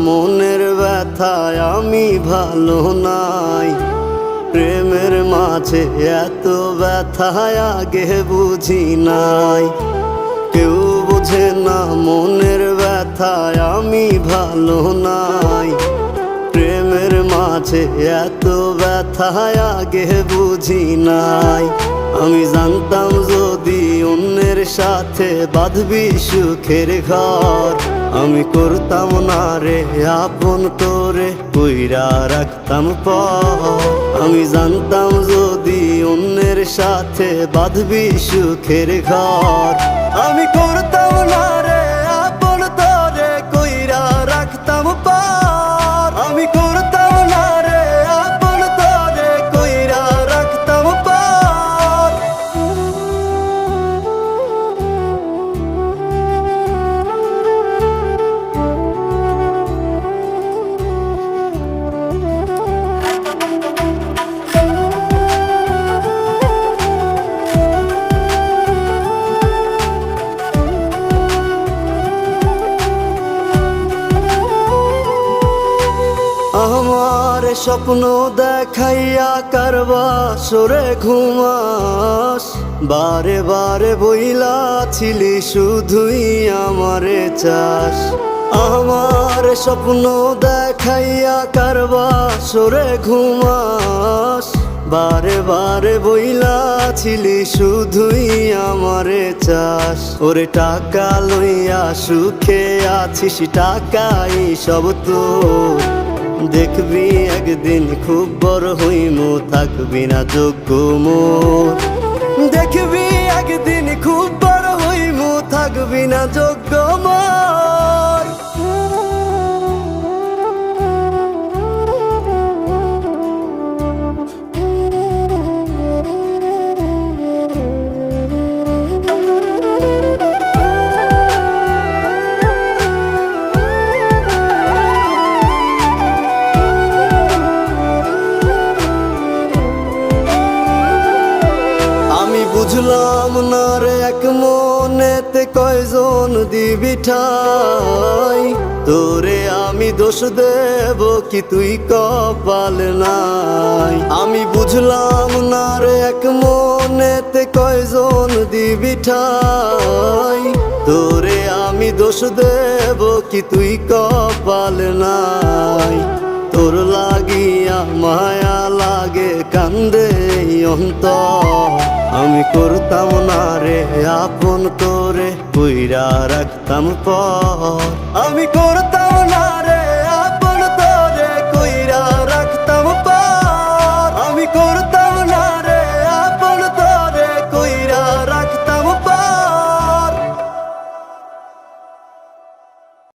মনের ব্যথায় আমি ভালো নাই। প্রেমের মাঝে এত ব্যথায় আগে বুঝি নাই। কেউ বোঝে না মনের ব্যথায় আমি ভালো নাই। প্রেমের মাঝে এত ব্যথায় আগে বুঝি নাই। আমি জানতাম যদি অন্যের সাথে বাঁধবি সুখের ঘর, আমি করতাম না রে আপন করে কইরা রাখতাম পর। আমি জানতাম যদি অন্যের সাথে বাঁধবি সুখের ঘর, আমি করতাম না রে আপন তোরে কইরা রাখতাম পর। আমি করতাম না রে আপন তোরে কইরা রাখতাম পর। আমার স্বপ্ন দেখাইয়া কারবা সরে ঘুমাস, বারে বারে বইলা ছিলি শুধুই আমারে চাস। আমার স্বপ্ন দেখাইয়া কারবা সরে ঘুমাস, বারে বারে বইলা ছিলি শুধুই আমারে চাস। ওরে টাকা লইয়া সুখে আছিস, টাকাই সব তোর। দেখবি একদিন খুব বড় হইমু, থাকবি না যোগ্য মোর। দেখবি একদিন খুব বড় হইমু, থাকবি না যোগ্য মোর। বুঝলাম না রে এক মনেতে কয়জন দিবি ঠাই, তোরে আমি দোষ দেব কি তুই কপাল নাই। আমি বুঝলাম না রে এক মনেতে কয়জন দিবি ঠাই, তোরে আমি দোষ দেব কি তুই কপাল নাই। তোর লাগিয়া মায়া লাগে কান্দে অন্তর, আমি করতাম না রে আপন তোরে কইরা রাখতাম পর। আমি করতাম না রে